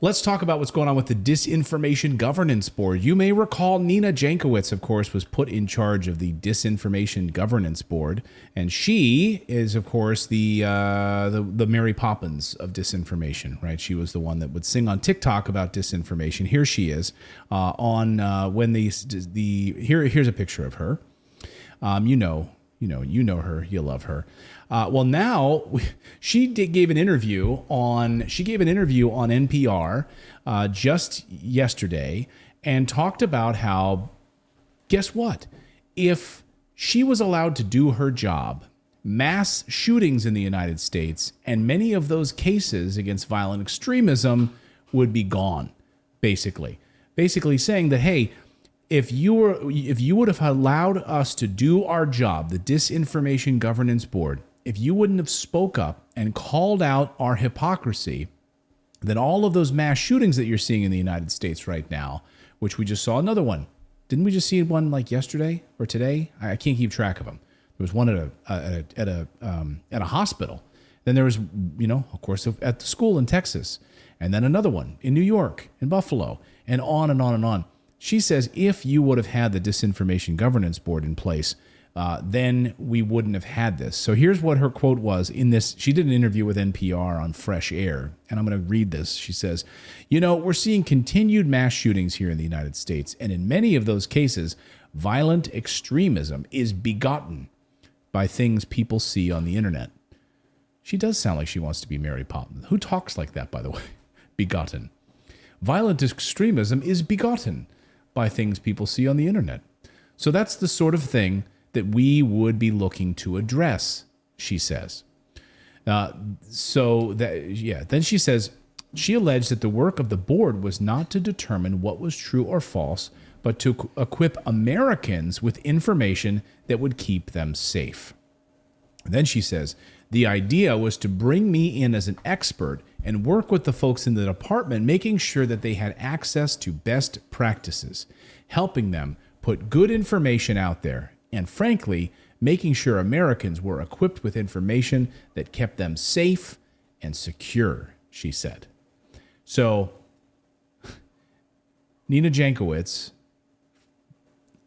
Let's talk about what's going on with the Disinformation Governance Board. You may recall Nina Jancowicz, of course, was put in charge of the Disinformation Governance Board, and she is, of course, the Mary Poppins of disinformation, right? She was the one that would sing on TikTok about disinformation. Here she is here's a picture of her. You know her, you love her. Well, now she gave an interview on NPR just yesterday and talked about how, guess what? If she was allowed to do her job, mass shootings in the United States and many of those cases against violent extremism would be gone, basically saying that, hey, if you would have allowed us to do our job, the Disinformation Governance Board, if you wouldn't have spoke up and called out our hypocrisy, then all of those mass shootings that you're seeing in the United States right now, which we just saw another one. Didn't we just see one like yesterday or today? I can't keep track of them. There was one at a hospital. Then there was, of course, at the school in Texas, and then another one in New York, in Buffalo, and on and on and on. She says if you would have had the Disinformation Governance Board in place, then we wouldn't have had this. So here's what her quote was in this. She did an interview with NPR on Fresh Air, and I'm going to read this. She says, we're seeing continued mass shootings here in the United States, and in many of those cases, violent extremism is begotten by things people see on the internet. She does sound like she wants to be Mary Poppins. Who talks like that, by the way? Begotten. Violent extremism is begotten by things people see on the internet. So that's the sort of thing that we would be looking to address, she says. Then she says, she alleged that the work of the board was not to determine what was true or false, but to equip Americans with information that would keep them safe. Then she says, the idea was to bring me in as an expert and work with the folks in the department, making sure that they had access to best practices, helping them put good information out there, and frankly, making sure Americans were equipped with information that kept them safe and secure, she said. So, Nina Jancowicz,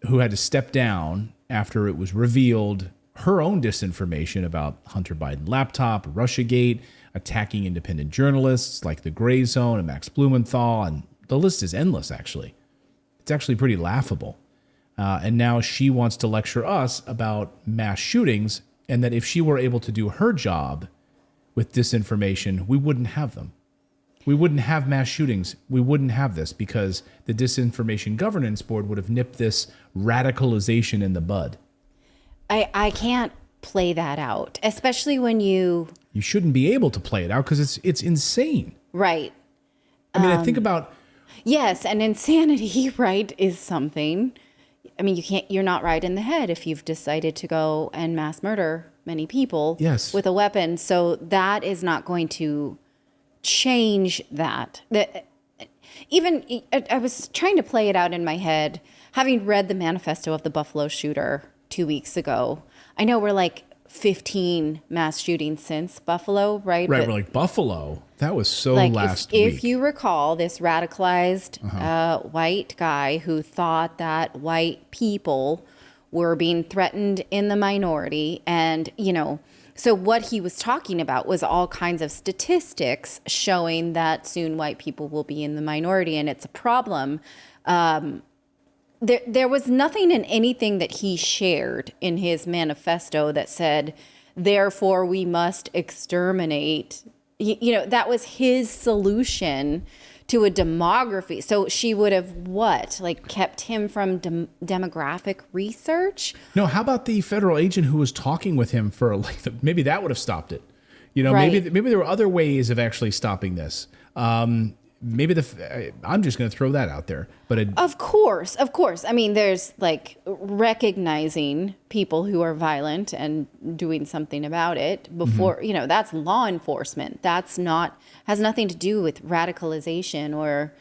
who had to step down after it was revealed her own disinformation about Hunter Biden laptop, Russiagate, attacking independent journalists like The Gray Zone and Max Blumenthal, and the list is endless, actually. It's actually pretty laughable. And now she wants to lecture us about mass shootings, and that if she were able to do her job with disinformation, we wouldn't have them. We wouldn't have mass shootings. We wouldn't have this because the Disinformation Governance Board would have nipped this radicalization in the bud. I can't play that out, especially when you shouldn't be able to play it out because it's insane. Right. I mean, I think about... Yes, and insanity, right, is something. I mean, you're not right in the head if you've decided to go and mass murder many people with a weapon. So that is not going to change that. Even I was trying to play it out in my head, having read the manifesto of the Buffalo shooter 2 weeks ago. I know we're like 15 mass shootings since Buffalo, right? Right, we're like Buffalo. That was so last week. If you recall, this radicalized white guy who thought that white people were being threatened in the minority. And, so what he was talking about was all kinds of statistics showing that soon white people will be in the minority, and it's a problem. There was nothing in anything that he shared in his manifesto that said, therefore we must exterminate. That was his solution to a demography. So she would have kept him from demographic research? No, how about the federal agent who was talking with him for maybe that would have stopped it. Right. Maybe there were other ways of actually stopping this. Maybe I'm just going to throw that out there. But of course. I mean, there's recognizing people who are violent and doing something about it before, that's law enforcement. That's has nothing to do with radicalization or,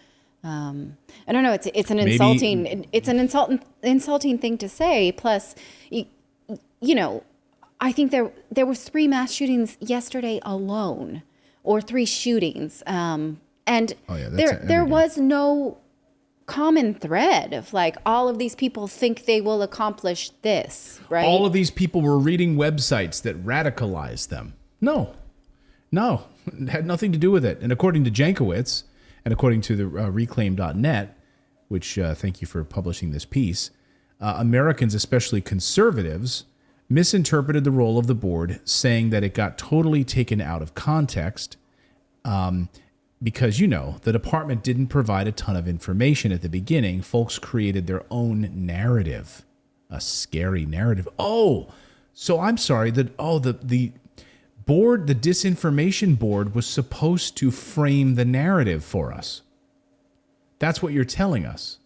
I don't know. It's an insulting thing to say. Plus, I think there were 3 mass shootings yesterday alone, or 3 shootings. And And there was no common thread of like, all of these people think they will accomplish this, right? All of these people were reading websites that radicalized them. No, it had nothing to do with it. And according to Jancowicz, and according to the reclaim.net, which thank you for publishing this piece, Americans, especially conservatives, misinterpreted the role of the board, saying that it got totally taken out of context because, the department didn't provide a ton of information at the beginning. Folks created their own narrative, a scary narrative. Oh, so I'm sorry that, the board, the disinformation board, was supposed to frame the narrative for us. That's what you're telling us.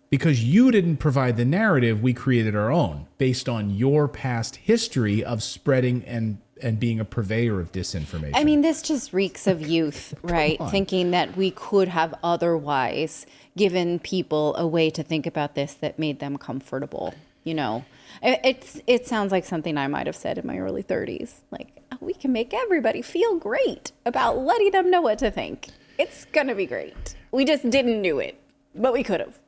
Because you didn't provide the narrative, we created our own based on your past history of spreading and being a purveyor of disinformation. I mean, this just reeks of youth, right? Thinking that we could have otherwise given people a way to think about this that made them comfortable. It sounds like something I might have said in my early 30s. Like, we can make everybody feel great about letting them know what to think. It's going to be great. We just didn't do it, but we could have.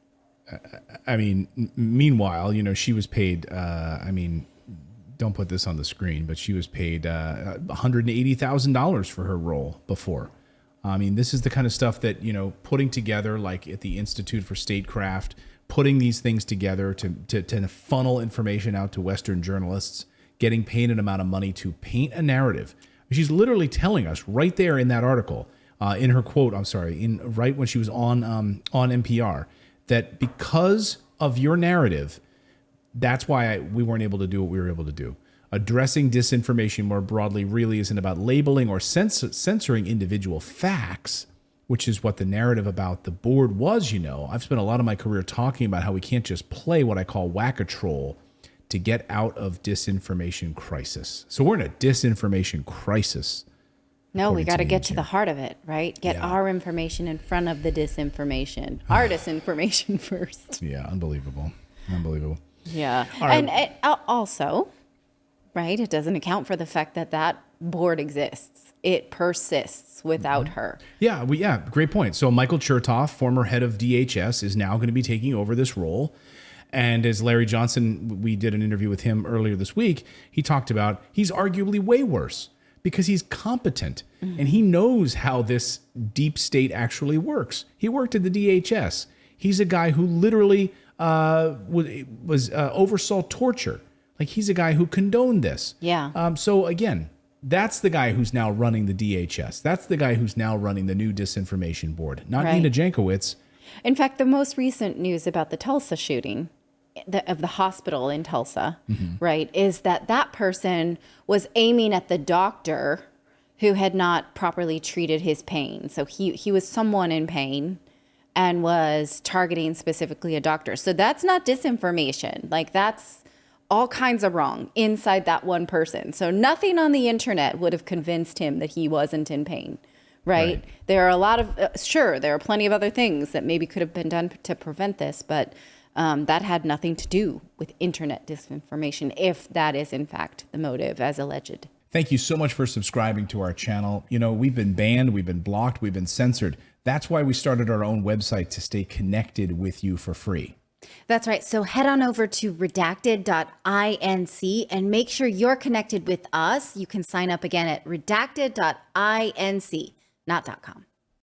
I mean, meanwhile, she was paid, don't put this on the screen, but she was paid $180,000 for her role before. I mean, this is the kind of stuff that, putting together, like at the Institute for Statecraft, putting these things together to funnel information out to Western journalists, getting paid an amount of money to paint a narrative. She's literally telling us right there in that article, in her quote, right when she was on NPR, that because of your narrative, that's why we weren't able to do what we were able to do. Addressing disinformation more broadly really isn't about labeling or censoring individual facts, which is what the narrative about the board was. I've spent a lot of my career talking about how we can't just play what I call whack-a-troll to get out of disinformation crisis. So we're in a disinformation crisis. No, we got to get to the heart of it, right? Get our information in front of the disinformation. Our disinformation first. Yeah, unbelievable. Yeah. Right. And also, right, it doesn't account for the fact that board exists. It persists without her. Yeah, great point. So Michael Chertoff, former head of DHS, is now going to be taking over this role. And as Larry Johnson, we did an interview with him earlier this week, he talked about he's arguably way worse because he's competent and he knows how this deep state actually works. He worked at the DHS. He's a guy who literally oversaw torture. Like, he's a guy who condoned this. Yeah. So again, that's the guy who's now running the DHS. That's the guy who's now running the new disinformation board, not Nina Jancowicz. In fact, the most recent news about the Tulsa shooting of the hospital in Tulsa, right, is that person was aiming at the doctor who had not properly treated his pain. So he was someone in pain and was targeting specifically a doctor. So that's not disinformation. Like, that's all kinds of wrong inside that one person. So nothing on the internet would have convinced him that he wasn't in pain, right? There are a lot of, there are plenty of other things that maybe could have been done to prevent this, but that had nothing to do with internet disinformation, if that is in fact the motive as alleged. Thank you so much for subscribing to our channel. We've been banned, we've been blocked, we've been censored. That's why we started our own website, to stay connected with you for free. That's right. So head on over to redacted.inc and make sure you're connected with us. You can sign up again at redacted.inc, not .com.